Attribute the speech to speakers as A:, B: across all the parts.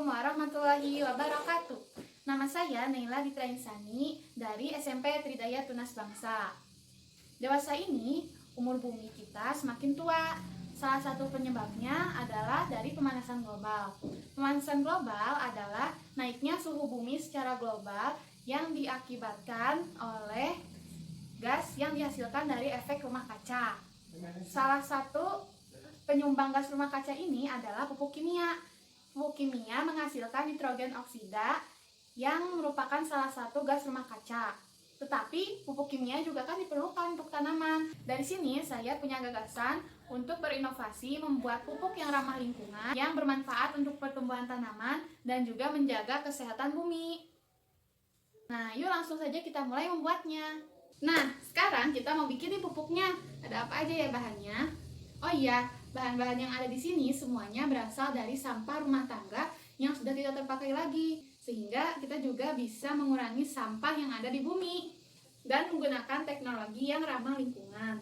A: Warahmatullahi wabarakatuh. Nama saya Naila Ditra Insani dari SMP Tridaya Tunas Bangsa. Dewasa ini, umur bumi kita semakin tua. Salah satu penyebabnya adalah dari pemanasan global. Pemanasan global adalah naiknya suhu bumi secara global yang diakibatkan oleh gas yang dihasilkan dari efek rumah kaca. Salah satu penyumbang gas rumah kaca ini adalah pupuk kimia. Pupuk kimia menghasilkan nitrogen oksida yang merupakan salah satu gas rumah kaca. Tetapi pupuk kimia juga kan diperlukan untuk tanaman. Dari sini saya punya gagasan untuk berinovasi membuat pupuk yang ramah lingkungan, yang bermanfaat untuk pertumbuhan tanaman dan juga menjaga kesehatan bumi. Nah, yuk langsung saja kita mulai membuatnya. Nah, sekarang kita mau bikin pupuknya. Ada apa aja ya bahannya? Oh iya, bahan-bahan yang ada di sini semuanya berasal dari sampah rumah tangga yang sudah tidak terpakai lagi, sehingga kita juga bisa mengurangi sampah yang ada di bumi dan menggunakan teknologi yang ramah lingkungan.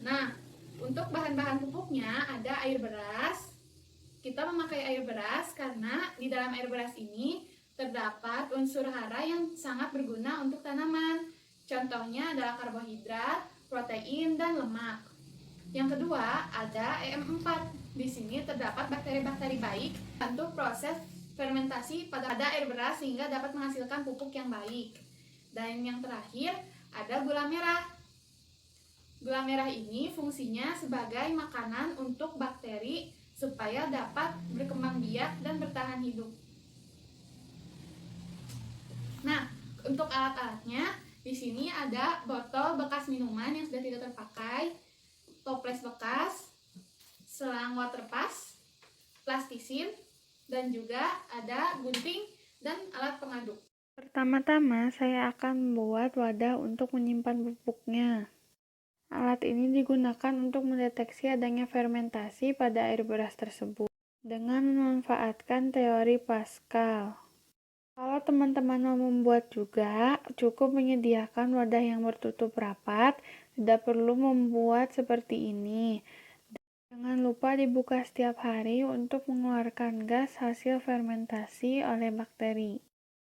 A: Nah, untuk bahan-bahan pupuknya ada air beras. Kita memakai air beras karena di dalam air beras ini terdapat unsur hara yang sangat berguna untuk tanaman. Contohnya adalah karbohidrat, protein, dan lemak. Yang kedua, ada EM4. Di sini terdapat bakteri-bakteri baik untuk proses fermentasi pada air beras sehingga dapat menghasilkan pupuk yang baik. Dan yang terakhir, ada gula merah. Gula merah ini fungsinya sebagai makanan untuk bakteri supaya dapat berkembang biak dan bertahan hidup. Nah, untuk alat-alatnya, di sini ada botol bekas minuman yang sudah tidak terpakai, toples bekas, selang waterpass, plastisin, dan juga ada gunting dan alat pengaduk.
B: Pertama-tama saya akan membuat wadah untuk menyimpan pupuknya. Alat ini digunakan untuk mendeteksi adanya fermentasi pada air beras tersebut dengan memanfaatkan teori Pascal. Kalau teman-teman mau membuat juga, cukup menyediakan wadah yang bertutup rapat, tidak perlu membuat seperti ini. Jangan lupa dibuka setiap hari untuk mengeluarkan gas hasil fermentasi oleh bakteri.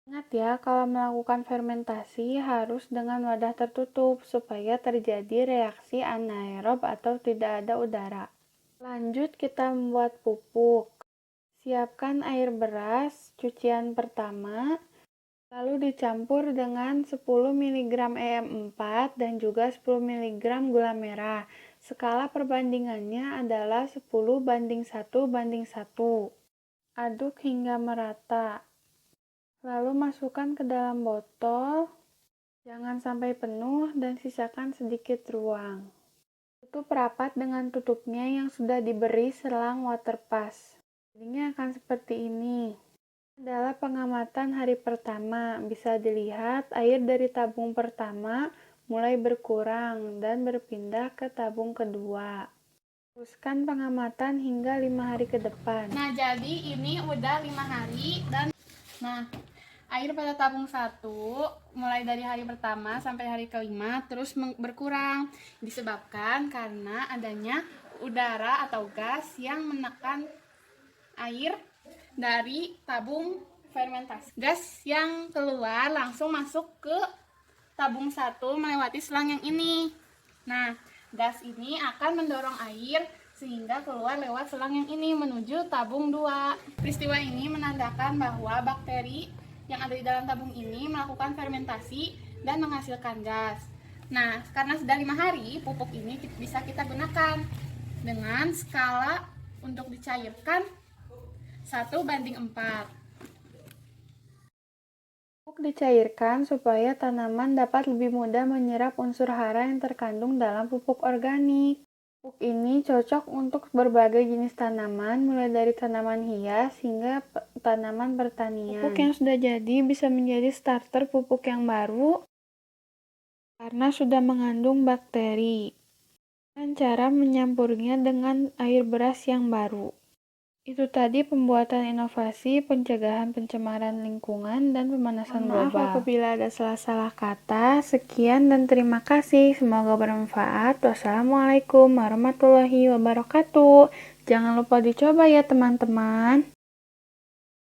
B: Ingat ya, kalau melakukan fermentasi harus dengan wadah tertutup supaya terjadi reaksi anaerob atau tidak ada udara. Lanjut kita membuat pupuk. Siapkan air beras cucian pertama, lalu dicampur dengan 10 mg EM4 dan juga 10 mg gula merah. Skala perbandingannya adalah 10:1:1. Aduk hingga merata. Lalu masukkan ke dalam botol, jangan sampai penuh dan sisakan sedikit ruang. Tutup rapat dengan tutupnya yang sudah diberi selang waterpass. Jadinya akan seperti ini. Adalah pengamatan hari pertama. Bisa dilihat air dari tabung pertama mulai berkurang dan berpindah ke tabung kedua. Teruskan pengamatan hingga 5 hari ke depan.
A: Nah, jadi ini udah 5 hari dan air pada tabung 1 mulai dari hari pertama sampai hari kelima terus berkurang, disebabkan karena adanya udara atau gas yang menekan air dari tabung fermentasi. Gas yang keluar langsung masuk ke tabung 1 melewati selang yang ini. Nah, gas ini akan mendorong air sehingga keluar lewat selang yang ini menuju tabung 2. Peristiwa ini menandakan bahwa bakteri yang ada di dalam tabung ini melakukan fermentasi dan menghasilkan gas. Nah, karena sudah 5 hari, pupuk ini bisa kita gunakan dengan skala untuk dicairkan 1:4.
B: Pupuk dicairkan supaya tanaman dapat lebih mudah menyerap unsur hara yang terkandung dalam pupuk organik. Pupuk ini cocok untuk berbagai jenis tanaman, mulai dari tanaman hias hingga tanaman pertanian. Pupuk yang sudah jadi bisa menjadi starter pupuk yang baru karena sudah mengandung bakteri. Dan cara menyampurnya dengan air beras yang baru. Itu tadi pembuatan inovasi, pencegahan pencemaran lingkungan, dan pemanasan global. Maaf apabila ada salah-salah kata. Sekian dan terima kasih. Semoga bermanfaat. Wassalamualaikum warahmatullahi wabarakatuh. Jangan lupa dicoba ya teman-teman.